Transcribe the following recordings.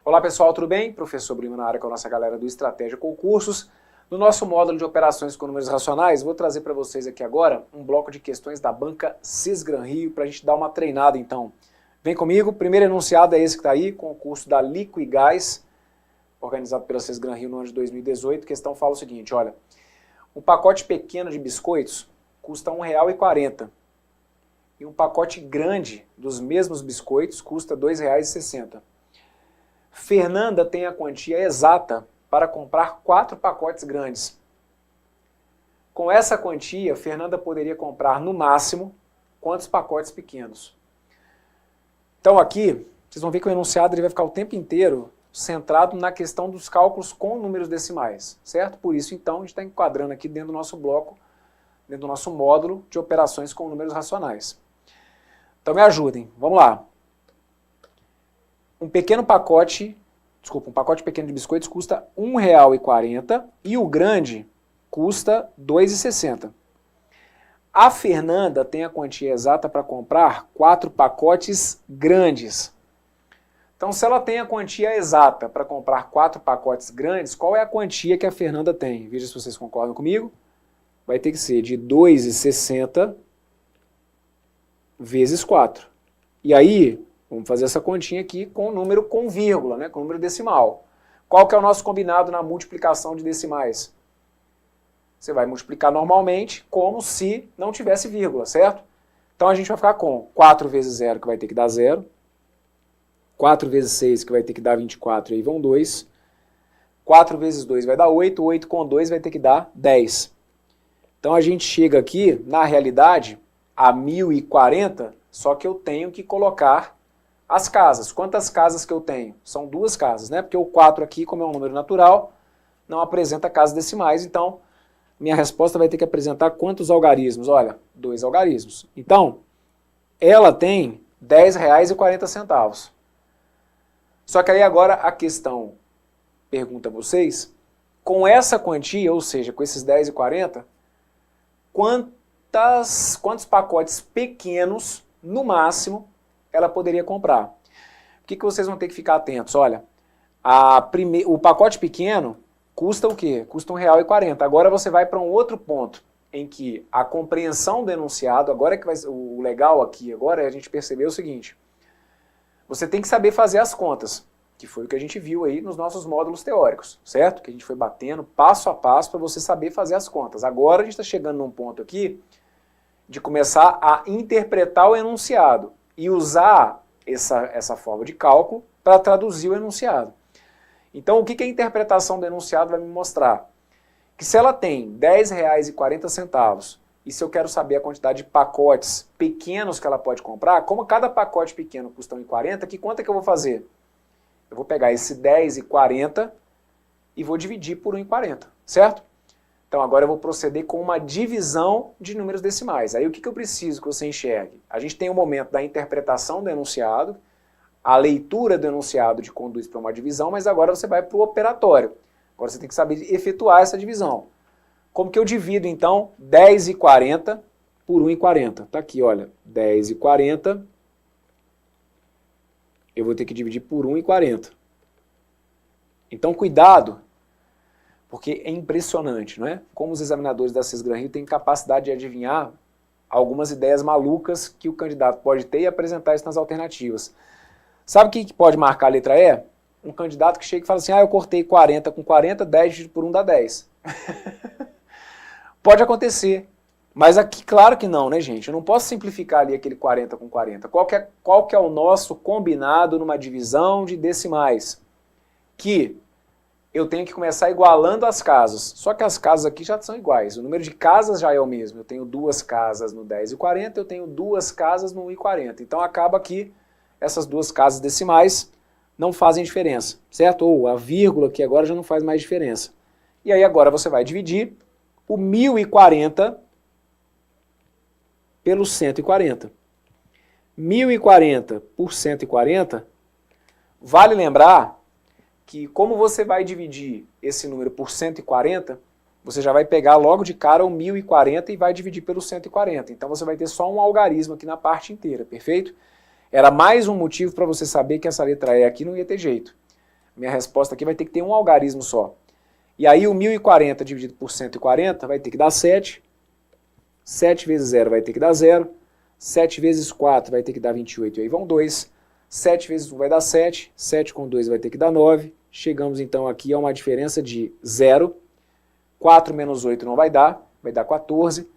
Olá pessoal, tudo bem? Professor Bruno na área com a nossa galera do Estratégia Concursos. No nosso módulo de operações com números racionais, vou trazer para vocês aqui agora um bloco de questões da banca Sesgran Rio para a gente dar uma treinada então. Vem comigo, primeiro enunciado é esse que está aí, concurso da Liquigás, organizado pela Sesgran Rio no ano de 2018. A questão fala o seguinte, olha, um pacote pequeno de biscoitos custa R$ 1,40 e um pacote grande dos mesmos biscoitos custa R$ 2,60. Fernanda tem a quantia exata para comprar 4 pacotes grandes. Com essa quantia, Fernanda poderia comprar, no máximo, quantos pacotes pequenos? Então aqui, vocês vão ver que o enunciado ele vai ficar o tempo inteiro centrado na questão dos cálculos com números decimais, certo? Por isso, então, a gente está enquadrando aqui dentro do nosso bloco, dentro do nosso módulo de operações com números racionais. Então me ajudem, vamos lá. Um pacote pequeno de biscoitos custa R$ 1,40 e o grande custa R$ 2,60. A Fernanda tem a quantia exata para comprar 4 pacotes grandes. Então, se ela tem a quantia exata para comprar 4 pacotes grandes, qual é a quantia que a Fernanda tem? Veja se vocês concordam comigo. Vai ter que ser de R$ 2,60 vezes 4. E aí, vamos fazer essa continha aqui com o número com vírgula, né, com o número decimal. Qual que é o nosso combinado na multiplicação de decimais? Você vai multiplicar normalmente como se não tivesse vírgula, certo? Então a gente vai ficar com 4 vezes 0, que vai ter que dar 0. 4 vezes 6, que vai ter que dar 24, e aí vão 2. 4 vezes 2 vai dar 8, 8 com 2 vai ter que dar 10. Então a gente chega aqui, na realidade, a 1.040, só que eu tenho que colocar as casas. Quantas casas que eu tenho? São 2 casas, né? Porque o 4 aqui, como é um número natural, não apresenta casas decimais, então minha resposta vai ter que apresentar quantos algarismos? Olha, 2 algarismos. Então, ela tem R$ 10,40. Só que aí agora a questão pergunta a vocês, com essa quantia, ou seja, com esses 10,40, quantos pacotes pequenos, no máximo, ela poderia comprar? O que vocês vão ter que ficar atentos? Olha, o pacote pequeno custa o quê? Custa R$ 1,40. Agora você vai para um outro ponto, em que a compreensão do enunciado, agora que o legal aqui agora é a gente perceber o seguinte, você tem que saber fazer as contas, que foi o que a gente viu aí nos nossos módulos teóricos, certo? Que a gente foi batendo passo a passo para você saber fazer as contas. Agora a gente está chegando num ponto aqui de começar a interpretar o enunciado e usar essa forma de cálculo para traduzir o enunciado. Então, o que a interpretação do enunciado vai me mostrar? Que se ela tem R$ 10,40 e se eu quero saber a quantidade de pacotes pequenos que ela pode comprar, como cada pacote pequeno custa R$ 1,40, que conta que eu vou fazer? Eu vou pegar esse R$ 10,40 e vou dividir por R$ 1,40, certo? Então agora eu vou proceder com uma divisão de números decimais. Aí o que eu preciso que você enxergue? A gente tem o momento da interpretação do enunciado, a leitura do enunciado te conduz para uma divisão, mas agora você vai para o operatório. Agora você tem que saber efetuar essa divisão. Como que eu divido então 10,40 por 1,40? Está aqui, olha, 10,40, eu vou ter que dividir por 1,40. Então cuidado, porque é impressionante, não é? Como os examinadores da Sesgran Rio têm capacidade de adivinhar algumas ideias malucas que o candidato pode ter e apresentar isso nas alternativas. Sabe o que pode marcar a letra E? Um candidato que chega e fala assim, eu cortei 40 com 40, 10 dividido por 1 dá 10. Pode acontecer, mas aqui claro que não, né, gente? Eu não posso simplificar ali aquele 40 com 40. Qual que é o nosso combinado numa divisão de decimais? Que eu tenho que começar igualando as casas. Só que as casas aqui já são iguais. O número de casas já é o mesmo. Eu tenho 2 casas no 10,40, eu tenho 2 casas no 1,40. Então acaba que essas 2 casas decimais não fazem diferença, certo? Ou a vírgula aqui agora já não faz mais diferença. E aí agora você vai dividir o 1.040 pelo 140. 1.040 por 140, vale lembrar que como você vai dividir esse número por 140, você já vai pegar logo de cara o 1040 e vai dividir pelo 140. Então você vai ter só um algarismo aqui na parte inteira, perfeito? Era mais um motivo para você saber que essa letra E aqui não ia ter jeito. Minha resposta aqui vai ter que ter um algarismo só. E aí o 1040 dividido por 140 vai ter que dar 7. 7 vezes 0 vai ter que dar 0. 7 vezes 4 vai ter que dar 28, e aí vão 2. 7 vezes 1 vai dar 7. 7 com 2 vai ter que dar 9. Chegamos então aqui a uma diferença de 0. 4 menos 8 não vai dar 14.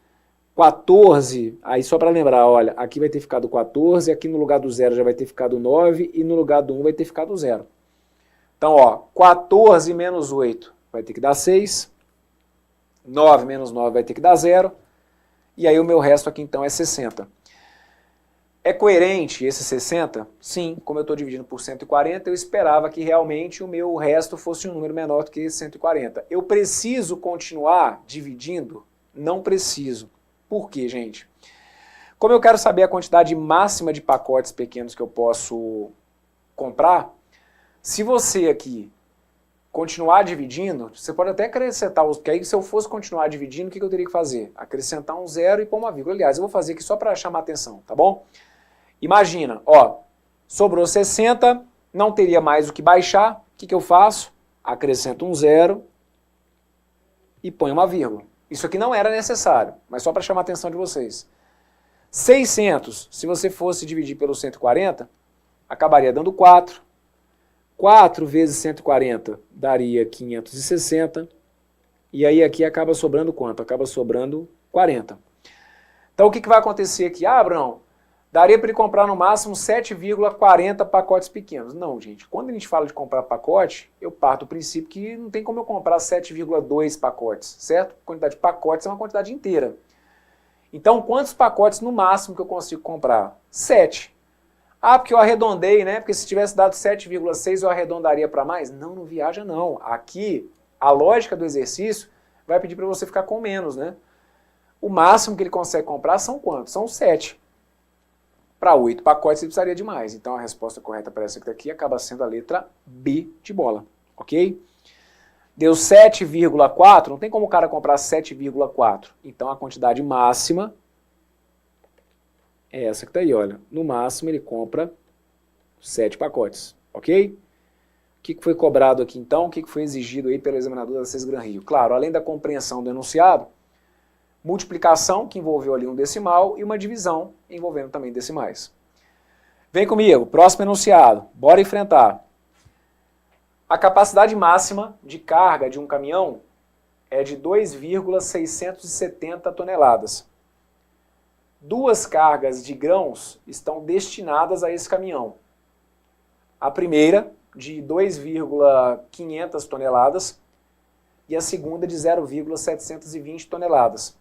14, aí só para lembrar, olha, aqui vai ter ficado 14, aqui no lugar do 0 já vai ter ficado 9, e no lugar do 1 vai ter ficado 0. Então, ó, 14 menos 8 vai ter que dar 6, 9 menos 9 vai ter que dar 0, e aí o meu resto aqui então é 60. É coerente esse 60? Sim, como eu estou dividindo por 140, eu esperava que realmente o meu resto fosse um número menor do que 140. Eu preciso continuar dividindo? Não preciso. Por quê, gente? Como eu quero saber a quantidade máxima de pacotes pequenos que eu posso comprar, se você aqui continuar dividindo, você pode até acrescentar, porque aí se eu fosse continuar dividindo, o que eu teria que fazer? Acrescentar um 0 e pôr uma vírgula. Aliás, eu vou fazer aqui só para chamar a atenção, tá bom? Imagina, ó, sobrou 60, não teria mais o que baixar, o que eu faço? Acrescento um 0 e ponho uma vírgula. Isso aqui não era necessário, mas só para chamar a atenção de vocês. 600, se você fosse dividir pelo 140, acabaria dando 4. 4 vezes 140 daria 560. E aí aqui acaba sobrando quanto? Acaba sobrando 40. Então o que vai acontecer aqui? Ah, Abraão, daria para ele comprar no máximo 7,40 pacotes pequenos. Não, gente. Quando a gente fala de comprar pacote, eu parto do princípio que não tem como eu comprar 7,2 pacotes, certo? A quantidade de pacotes é uma quantidade inteira. Então, quantos pacotes no máximo que eu consigo comprar? 7. Ah, porque eu arredondei, né? Porque se tivesse dado 7,6 eu arredondaria para mais? Não, não viaja não. Aqui, a lógica do exercício vai pedir para você ficar com menos, né? O máximo que ele consegue comprar são quantos? São 7. Para 8 pacotes ele precisaria de mais. Então a resposta correta para essa aqui acaba sendo a letra B de bola, ok? Deu 7,4, não tem como o cara comprar 7,4. Então a quantidade máxima é essa que está aí, olha. No máximo ele compra 7 pacotes, ok? O que foi cobrado aqui então? O que foi exigido aí pelo examinador da Sesgran Rio? Claro, além da compreensão do enunciado, multiplicação, que envolveu ali um decimal, e uma divisão, envolvendo também decimais. Vem comigo, próximo enunciado, bora enfrentar. A capacidade máxima de carga de um caminhão é de 2,670 toneladas. 2 cargas de grãos estão destinadas a esse caminhão. A primeira, de 2,500 toneladas, e a segunda de 0,720 toneladas.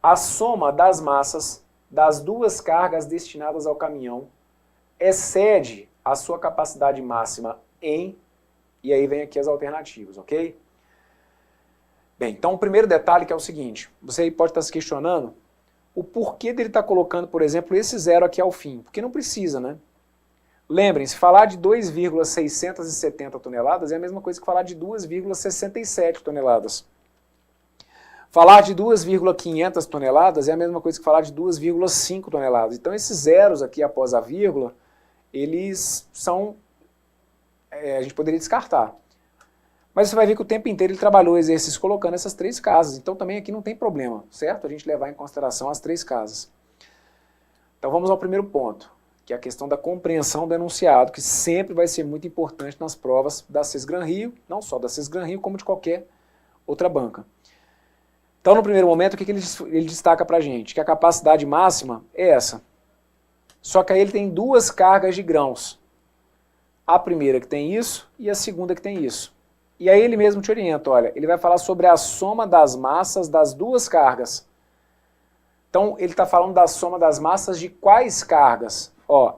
A soma das massas das 2 cargas destinadas ao caminhão excede a sua capacidade máxima em, e aí vem aqui as alternativas, ok? Bem, então o primeiro detalhe que é o seguinte, você aí pode estar se questionando o porquê dele estar colocando, por exemplo, esse 0 aqui ao fim, porque não precisa, né? Lembrem-se, falar de 2,670 toneladas é a mesma coisa que falar de 2,67 toneladas. Falar de 2,500 toneladas é a mesma coisa que falar de 2,5 toneladas. Então esses zeros aqui após a vírgula, eles são, a gente poderia descartar. Mas você vai ver que o tempo inteiro ele trabalhou o exercício colocando essas 3 casas. Então também aqui não tem problema, certo? A gente levar em consideração as 3 casas. Então vamos ao primeiro ponto, que é a questão da compreensão do enunciado, que sempre vai ser muito importante nas provas da Sesgran Rio, não só da Sesgran Rio, como de qualquer outra banca. Então, no primeiro momento, o que ele destaca para a gente? Que a capacidade máxima é essa. Só que aí ele tem 2 cargas de grãos. A primeira que tem isso e a segunda que tem isso. E aí ele mesmo te orienta, olha, ele vai falar sobre a soma das massas das 2 cargas. Então, ele está falando da soma das massas de quais cargas? Ó,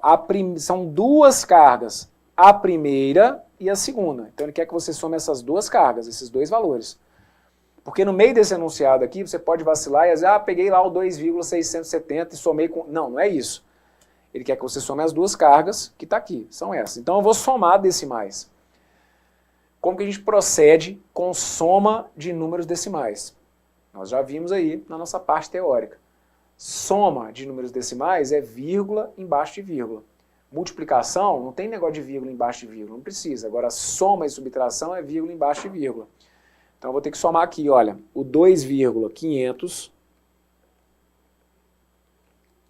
são 2 cargas, a primeira e a segunda. Então, ele quer que você some essas 2 cargas, esses 2 valores. Porque no meio desse enunciado aqui, você pode vacilar e dizer, peguei lá o 2,670 e somei com... Não, não é isso. Ele quer que você some as 2 cargas que está aqui, são essas. Então eu vou somar decimais. Como que a gente procede com soma de números decimais? Nós já vimos aí na nossa parte teórica. Soma de números decimais é vírgula embaixo de vírgula. Multiplicação, não tem negócio de vírgula embaixo de vírgula, não precisa. Agora, soma e subtração é vírgula embaixo de vírgula. Então, eu vou ter que somar aqui, olha, o 2,500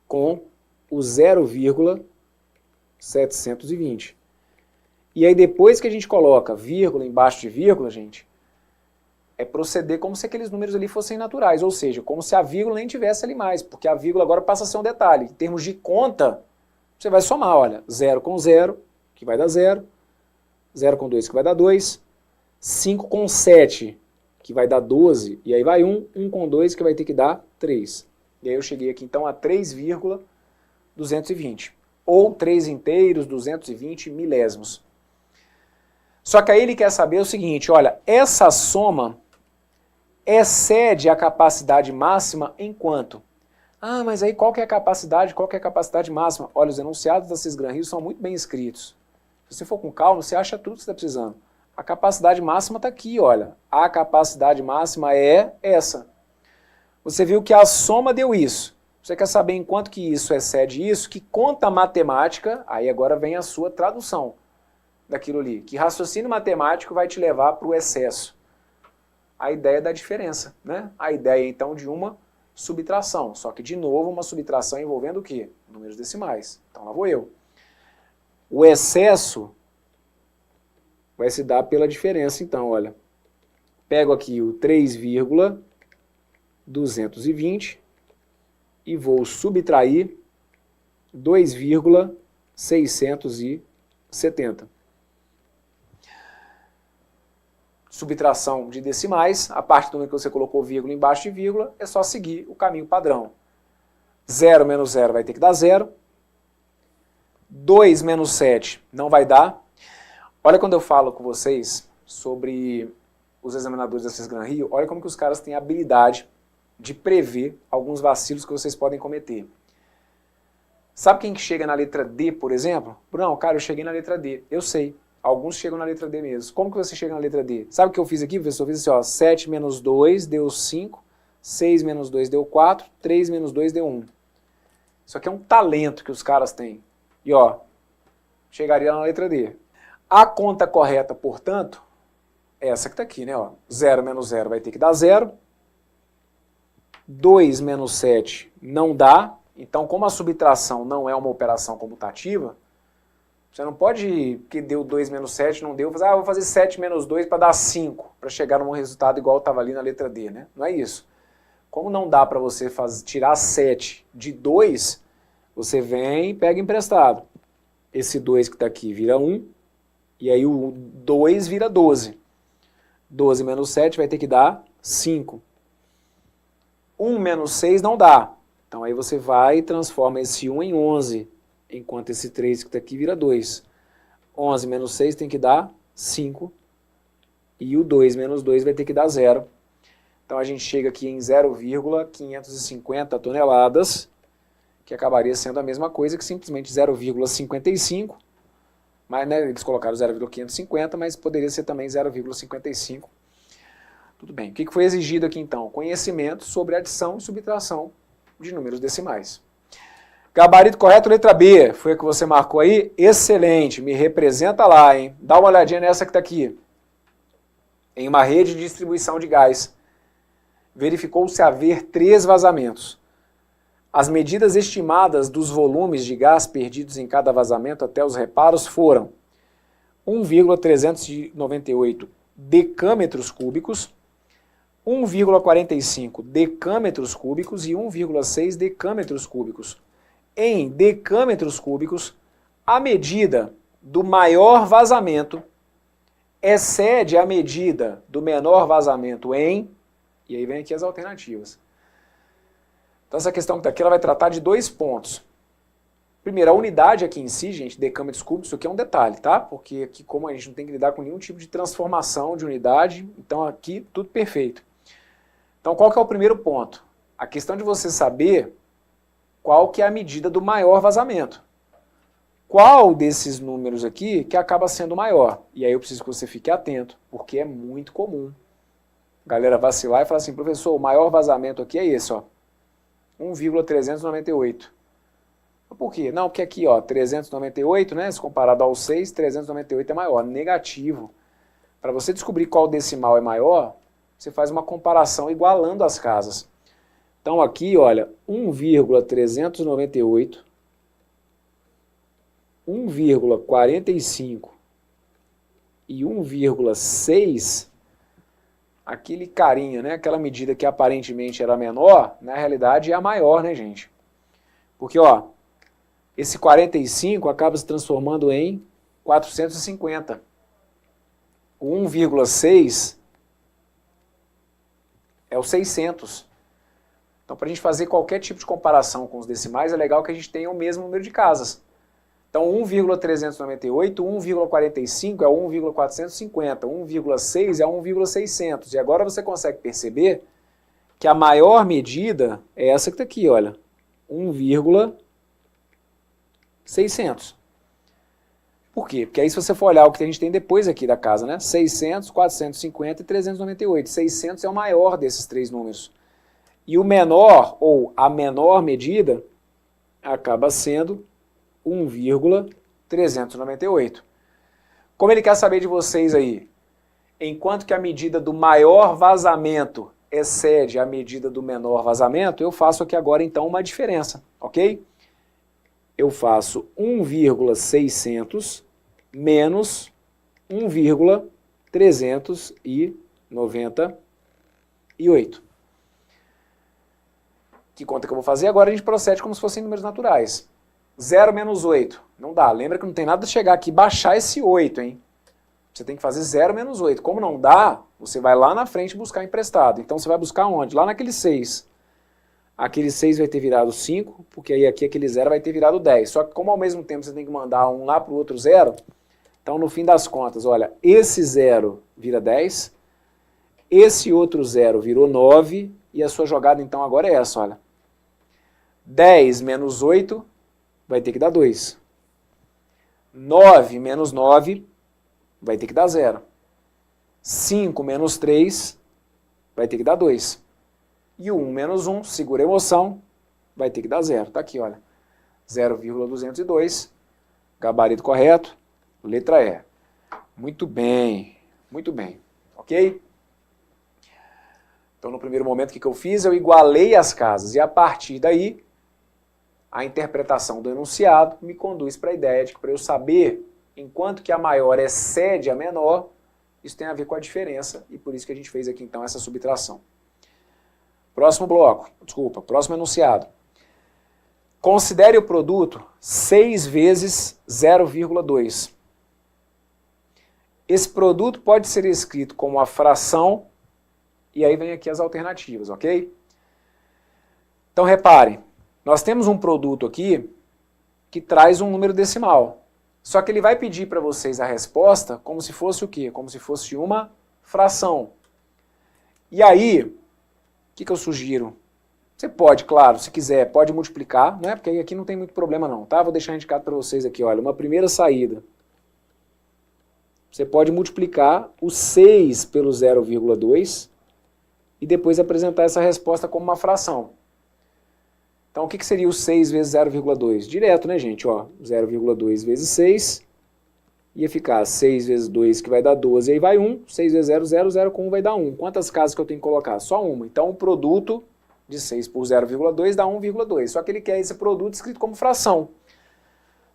com o 0,720. E aí, depois que a gente coloca vírgula embaixo de vírgula, gente, é proceder como se aqueles números ali fossem naturais, ou seja, como se a vírgula nem tivesse ali mais, porque a vírgula agora passa a ser um detalhe. Em termos de conta, você vai somar, olha, 0 com 0, que vai dar 0, 0 com 2, que vai dar 2, 5 com 7, que vai dar 12, e aí vai 1, 1 com 2, que vai ter que dar 3. E aí eu cheguei aqui então a 3,220, ou 3 inteiros, 220 milésimos. Só que aí ele quer saber o seguinte, olha, essa soma excede a capacidade máxima em quanto? Ah, mas aí qual que é a capacidade? Qual que é a capacidade máxima? Olha, os enunciados da Cisgran-Rio são muito bem escritos. Se você for com calma, você acha tudo que você está precisando. A capacidade máxima está aqui, olha. A capacidade máxima é essa. Você viu que a soma deu isso. Você quer saber em quanto que isso excede isso? Que conta matemática, aí agora vem a sua tradução daquilo ali. Que raciocínio matemático vai te levar para o excesso? A ideia da diferença, né? A ideia, então, de uma subtração. Só que, de novo, uma subtração envolvendo o quê? Números decimais. Então, lá vou eu. O excesso vai se dar pela diferença, então, olha. Pego aqui o 3,220 e vou subtrair 2,670. Subtração de decimais, a parte do número que você colocou vírgula embaixo de vírgula, é só seguir o caminho padrão. 0 menos 0 vai ter que dar 0. 2 menos 7 não vai dar. Olha quando eu falo com vocês sobre os examinadores da Cisgran-Rio, olha como que os caras têm a habilidade de prever alguns vacilos que vocês podem cometer. Sabe quem que chega na letra D, por exemplo? Bruno, cara, eu cheguei na letra D. Eu sei. Alguns chegam na letra D mesmo. Como que você chega na letra D? Sabe o que eu fiz aqui, professor? Eu fiz assim, ó, 7 menos 2 deu 5, 6 menos 2 deu 4, 3 menos 2 deu 1. Isso aqui é um talento que os caras têm. E ó, chegaria na letra D. A conta correta, portanto, é essa que está aqui, né? Ó, 0 menos 0 vai ter que dar 0. 2 menos 7 não dá. Então, como a subtração não é uma operação comutativa, você não pode, que deu 2 menos 7, não deu, vou fazer 7 menos 2 para dar 5, para chegar num resultado igual estava ali na letra D, né? Não é isso. Como não dá para você tirar 7 de 2, você vem e pega emprestado. Esse 2 que está aqui vira 1, e aí o 2 vira 12. 12 menos 7 vai ter que dar 5. 1 menos 6 não dá. Então aí você vai e transforma esse 1 em 11, enquanto esse 3 que está aqui vira 2. 11 menos 6 tem que dar 5. E o 2 menos 2 vai ter que dar 0. Então a gente chega aqui em 0,550 toneladas, que acabaria sendo a mesma coisa que simplesmente 0,55. Mas né, eles colocaram 0,550, mas poderia ser também 0,55. Tudo bem. O que foi exigido aqui então? Conhecimento sobre adição e subtração de números decimais. Gabarito correto, letra B. Foi a que você marcou aí? Excelente. Me representa lá, hein? Dá uma olhadinha nessa que está aqui. Em uma rede de distribuição de gás, verificou-se haver 3 vazamentos. As medidas estimadas dos volumes de gás perdidos em cada vazamento até os reparos foram 1,398 decâmetros cúbicos, 1,45 decâmetros cúbicos e 1,6 decâmetros cúbicos. Em decâmetros cúbicos, a medida do maior vazamento excede a medida do menor vazamento em... E aí vem aqui as alternativas. Então essa questão que está aqui ela vai tratar de 2 pontos. Primeiro, a unidade aqui em si, gente, decâmetros cúbicos, isso aqui é um detalhe, tá? Porque aqui como a gente não tem que lidar com nenhum tipo de transformação de unidade, então aqui tudo perfeito. Então qual que é o primeiro ponto? A questão de você saber qual que é a medida do maior vazamento. Qual desses números aqui que acaba sendo maior? E aí eu preciso que você fique atento, porque é muito comum. A galera vacilar e falar assim, professor, o maior vazamento aqui é esse, ó. 1,398. Por quê? Não, porque aqui, ó, 398, né, se comparado ao 6, 398 é maior, negativo. Para você descobrir qual decimal é maior, você faz uma comparação igualando as casas. Então aqui, olha, 1,398, 1,45 e 1,6, aquele carinha, né, aquela medida que aparentemente era menor, na realidade é a maior, né, gente? Porque, ó, esse 45 acaba se transformando em 450. O 1,6 é o 600. Então, para a gente fazer qualquer tipo de comparação com os decimais, é legal que a gente tenha o mesmo número de casas. Então, 1,398, 1,45 é 1,450, 1,6 é 1,600. E agora você consegue perceber que a maior medida é essa que está aqui, olha, 1,600. Por quê? Porque aí se você for olhar o que a gente tem depois aqui da casa, né? 600, 450 e 398. 600 é o maior desses três números. E o menor, ou a menor medida, acaba sendo 1,398. Como ele quer saber de vocês aí? Enquanto que a medida do maior vazamento excede a medida do menor vazamento, eu faço aqui agora então uma diferença, ok? Eu faço 1,600 menos 1,398. Que conta que eu vou fazer? Agora a gente procede como se fossem números naturais. 0 menos 8. Não dá. Lembra que não tem nada de chegar aqui e baixar esse 8, hein? Você tem que fazer 0 menos 8. Como não dá, você vai lá na frente buscar emprestado. Então você vai buscar onde? Lá naquele 6. Aquele 6 vai ter virado 5, porque aí aqui aquele 0 vai ter virado 10. Só que como ao mesmo tempo você tem que mandar um lá para o outro 0, então no fim das contas, olha, esse 0 vira 10, esse outro 0 virou 9, e a sua jogada então agora é essa, olha. 10 menos 8 vai ter que dar 2. 9 menos 9 vai ter que dar 0. 5 menos 3 vai ter que dar 2. E o 1 menos 1, segura a emoção, vai ter que dar 0. Tá aqui, olha. 0,202, gabarito correto, letra E. Muito bem, ok? Então, no primeiro momento, o que eu fiz? Eu igualei as casas, e a partir daí, a interpretação do enunciado me conduz para a ideia de que, para eu saber, enquanto que a maior excede a menor, isso tem a ver com a diferença, e por isso que a gente fez aqui, então, essa subtração. Próximo bloco, próximo enunciado. Considere o produto 6 vezes 0,2. Esse produto pode ser escrito como uma fração, e aí vem aqui as alternativas, ok? Então repare, nós temos um produto aqui que traz um número decimal. Só que ele vai pedir para vocês a resposta como se fosse o quê? Como se fosse uma fração. E aí, o que eu sugiro? Você pode, claro, se quiser, pode multiplicar, né? Porque aqui não tem muito problema não, tá? Vou deixar indicado para vocês aqui, olha, uma primeira saída. Você pode multiplicar o 6 pelo 0,2 e depois apresentar essa resposta como uma fração. Então, o que seria o 6 vezes 0,2? Direto, né, gente? 0,2 vezes 6 ia ficar 6 vezes 2, que vai dar 12, aí vai 1. 6 vezes 0, 0, 0 com 1 vai dar 1. Quantas casas que eu tenho que colocar? Só uma. Então, o produto de 6 por 0,2 dá 1,2. Só que ele quer esse produto escrito como fração.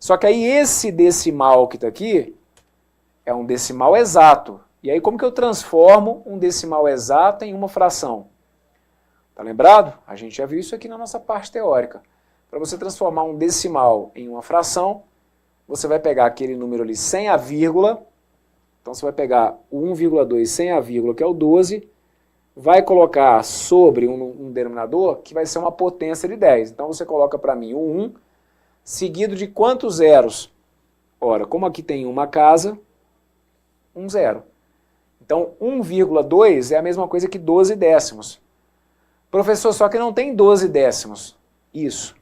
Só que aí esse decimal que está aqui é um decimal exato. E aí como que eu transformo um decimal exato em uma fração? Tá lembrado? A gente já viu isso aqui na nossa parte teórica. Para você transformar um decimal em uma fração, você vai pegar aquele número ali sem a vírgula, então você vai pegar o 1,2 sem a vírgula, que é o 12, vai colocar sobre um denominador que vai ser uma potência de 10. Então você coloca para mim o 1, seguido de quantos zeros? Ora, como aqui tem uma casa, um zero. Então 1,2 é a mesma coisa que 12 décimos. Professor, só que não tem 12 décimos. Isso.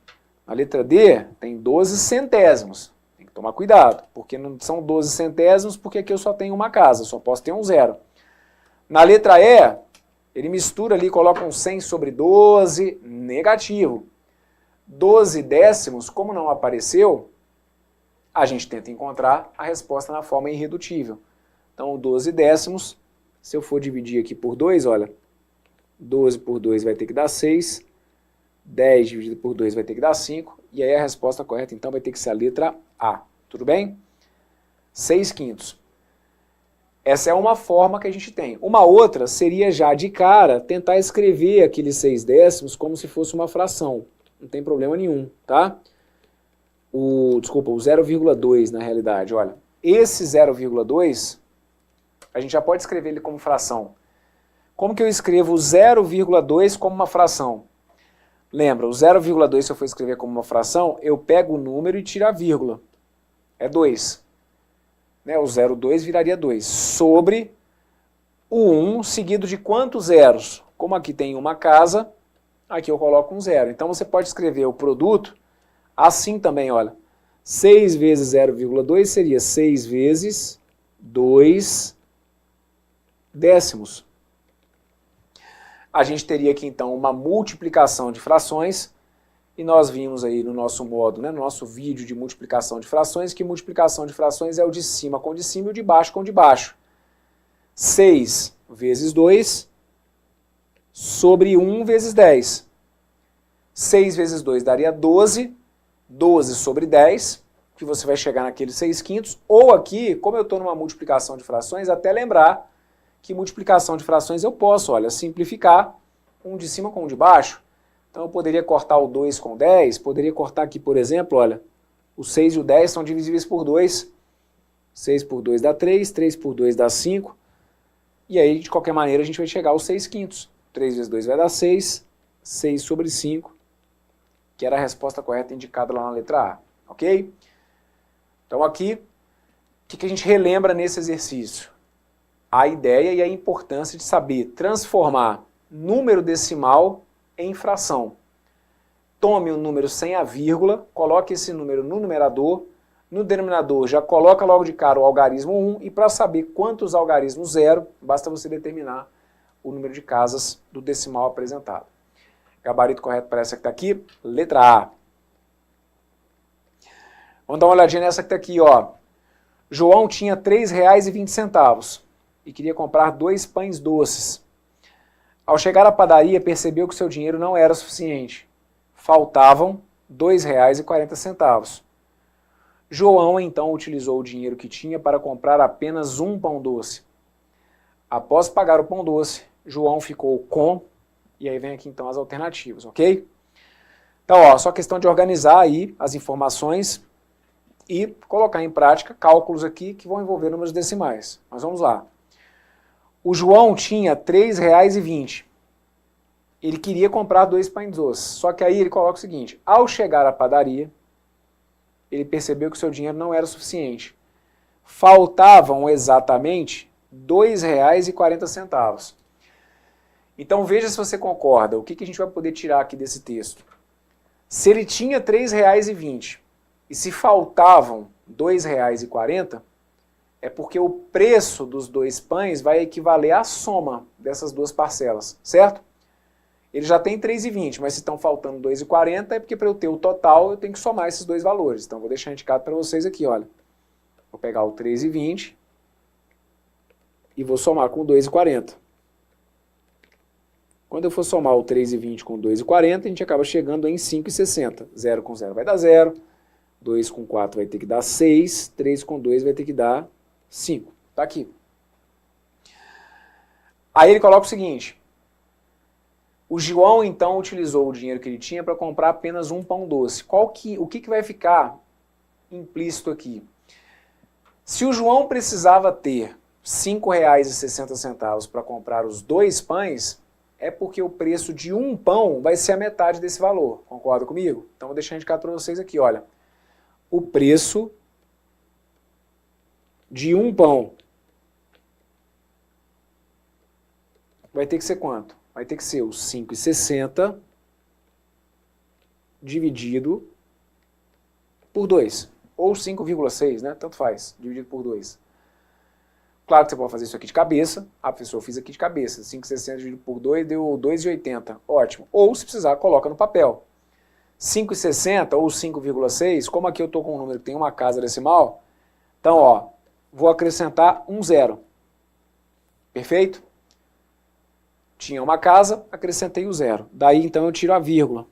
Na letra D tem 12 centésimos. Tem que tomar cuidado, porque não são 12 centésimos, porque aqui eu só tenho uma casa, só posso ter um zero. Na letra E, ele mistura ali, coloca um 100 sobre 12, negativo. 12 décimos, como não apareceu, a gente tenta encontrar a resposta na forma irredutível. Então, 12 décimos, se eu for dividir aqui por 2, olha, 12 por 2 vai ter que dar 6, 10 dividido por 2 vai ter que dar 5, e aí a resposta correta, então, vai ter que ser a letra A. Tudo bem? 6/5. Essa é uma forma que a gente tem. Uma outra seria já de cara tentar escrever aqueles 6 décimos como se fosse uma fração. Não tem problema nenhum, tá? Desculpa, o 0,2 na realidade, olha. Esse 0,2, a gente já pode escrever ele como fração. Como que eu escrevo o 0,2 como uma fração? Lembra, o 0,2 se eu for escrever como uma fração, eu pego o número e tiro a vírgula. É 2. Né, o 0,2 viraria 2, sobre o 1 seguido de quantos zeros? Como aqui tem uma casa, aqui eu coloco um zero. Então você pode escrever o produto assim também, olha. 6 vezes 0,2 seria 6 vezes 2 décimos. A gente teria aqui então uma multiplicação de frações, e nós vimos aí no nosso modo, né, no nosso vídeo de multiplicação de frações, que multiplicação de frações é o de cima com o de cima e o de baixo com o de baixo. 6 vezes 2 sobre 1 vezes 10. 6 vezes 2 daria 12, 12 sobre 10, que você vai chegar naquele 6/5, ou aqui, como eu estou numa multiplicação de frações, até lembrar que multiplicação de frações eu posso, olha, simplificar um de cima com um de baixo. Então eu poderia cortar o 2 com 10, poderia cortar aqui, por exemplo, olha, o 6 e o 10 são divisíveis por 2. 6 por 2 dá 3, 3 por 2 dá 5, e aí, de qualquer maneira, a gente vai chegar aos 6/5. 3 vezes 2 vai dar 6, 6 sobre 5, que era a resposta correta indicada lá na letra A, ok? Então aqui, o que a gente relembra nesse exercício? A ideia e a importância de saber transformar número decimal em fração. Tome um número sem a vírgula, coloque esse número no numerador, no denominador já coloca logo de cara o algarismo 1, e para saber quantos algarismos 0, basta você determinar o número de casas do decimal apresentado. Gabarito correto para essa que está aqui, letra A. Vamos dar uma olhadinha nessa que está aqui, ó. João tinha R$ 3,20 e queria comprar 2 pães doces. Ao chegar à padaria, percebeu que seu dinheiro não era suficiente. Faltavam R$ 2,40. João então utilizou o dinheiro que tinha para comprar apenas um pão doce. Após pagar o pão doce, João ficou com, e aí vem aqui então as alternativas, ok? Então, ó, só questão de organizar aí as informações e colocar em prática cálculos aqui que vão envolver números decimais. Mas vamos lá. O João tinha R$ 3,20. Ele queria comprar 2 pães doces. Só que aí ele coloca o seguinte: ao chegar à padaria, ele percebeu que o seu dinheiro não era suficiente. Faltavam exatamente R$ 2,40. Então veja se você concorda. O que a gente vai poder tirar aqui desse texto? Se ele tinha R$ 3,20 e se faltavam R$ 2,40, é porque o preço dos 2 pães vai equivaler à soma dessas duas parcelas, certo? Ele já tem 3,20, mas se estão faltando 2,40 é porque para eu ter o total eu tenho que somar esses dois valores. Então vou deixar indicado para vocês aqui, olha. Vou pegar o 3,20 e vou somar com 2,40. Quando eu for somar o 3,20 com 2,40, a gente acaba chegando em 5,60. 0 com 0 vai dar 0, 2 com 4 vai ter que dar 6, 3 com 2 vai ter que dar 5. Tá aqui. Aí ele coloca o seguinte: o João então utilizou o dinheiro que ele tinha para comprar apenas um pão doce. O que vai ficar implícito aqui? Se o João precisava ter R$ 5,60 para comprar os 2 pães, é porque o preço de um pão vai ser a metade desse valor. Concorda comigo? Então vou deixar indicado para vocês aqui, olha. O preço de um pão vai ter que ser quanto? Vai ter que ser os 5,60 dividido por 2. Ou 5,6, né? Tanto faz, dividido por 2. Claro que você pode fazer isso aqui de cabeça. A pessoa fez aqui de cabeça. 5,60 dividido por 2 deu 2,80. Ótimo. Ou, se precisar, coloca no papel. 5,60 ou 5,6, como aqui eu estou com um número que tem uma casa decimal, então, ó, vou acrescentar um zero. Perfeito? Tinha uma casa, acrescentei o zero. Daí, então, eu tiro a vírgula.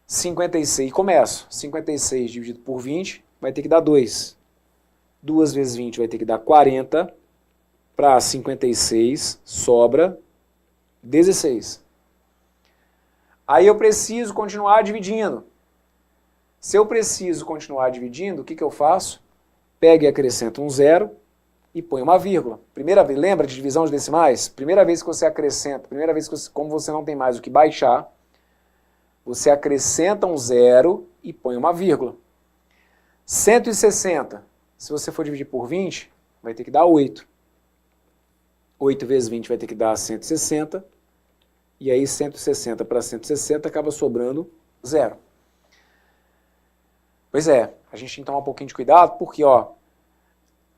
56, começo. 56 dividido por 20 vai ter que dar 2. 2 vezes 20 vai ter que dar 40. Para 56 sobra 16. Aí eu preciso continuar dividindo. Se eu preciso continuar dividindo, o que eu faço? Pego e acrescento um zero e põe uma vírgula. Primeira vez, lembra de divisão de decimais? Primeira vez que você acrescenta, primeira vez que você, como você não tem mais o que baixar, você acrescenta um zero e põe uma vírgula. 160, se você for dividir por 20, vai ter que dar 8. 8 vezes 20 vai ter que dar 160, e aí 160 para 160 acaba sobrando zero. Pois é, a gente tem que tomar um pouquinho de cuidado, porque ó,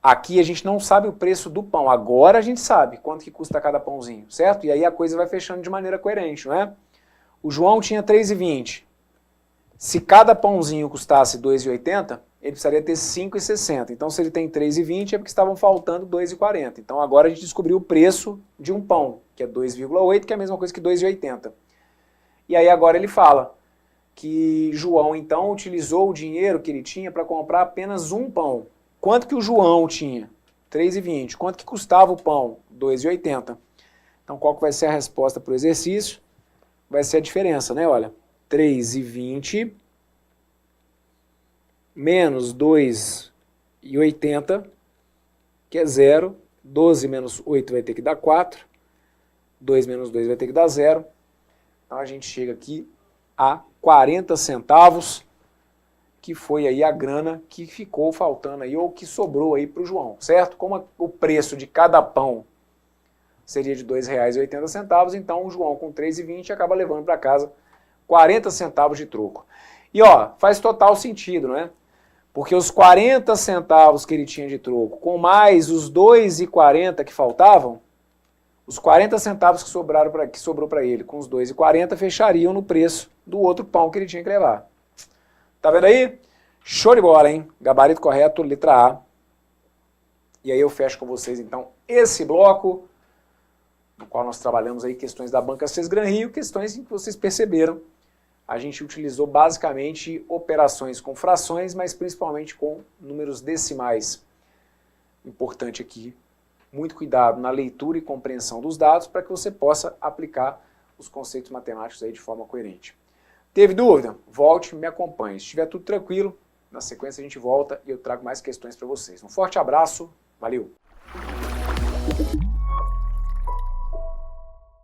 aqui a gente não sabe o preço do pão, agora a gente sabe quanto que custa cada pãozinho, certo? E aí a coisa vai fechando de maneira coerente, não é? O João tinha 3,20. Se cada pãozinho custasse 2,80, ele precisaria ter 5,60. Então, se ele tem 3,20, é porque estavam faltando 2,40. Então, agora a gente descobriu o preço de um pão, que é 2,8, que é a mesma coisa que 2,80. E aí agora ele fala que João, então, utilizou o dinheiro que ele tinha para comprar apenas um pão. Quanto que o João tinha? 3,20. Quanto que custava o pão? 2,80. Então, qual que vai ser a resposta para o exercício? Vai ser a diferença, né? Olha, 3,20 menos 2,80, que é 0. 12 menos 8 vai ter que dar 4. 2 menos 2 vai ter que dar 0. Então a gente chega aqui a 40 centavos, que foi aí a grana que ficou faltando aí, ou que sobrou aí para o João, certo? Como o preço de cada pão seria de R$ 2,80, então o João com 3,20 acaba levando para casa 40 centavos de troco. E ó, faz total sentido, né? Porque os 40 centavos que ele tinha de troco, com mais os 2,40 que faltavam, os 40 centavos que sobrou para ele, com os 2,40, fechariam no preço do outro pão que ele tinha que levar. Tá vendo aí? Show de bola, hein? Gabarito correto, letra A. E aí eu fecho com vocês, então, esse bloco, no qual nós trabalhamos aí questões da Banca Cés Gran Rio, questões em que vocês perceberam. A gente utilizou basicamente operações com frações, mas principalmente com números decimais. Importante aqui, muito cuidado na leitura e compreensão dos dados para que você possa aplicar os conceitos matemáticos aí de forma coerente. Teve dúvida? Volte e me acompanhe. Se estiver tudo tranquilo, na sequência a gente volta e eu trago mais questões para vocês. Um forte abraço, valeu!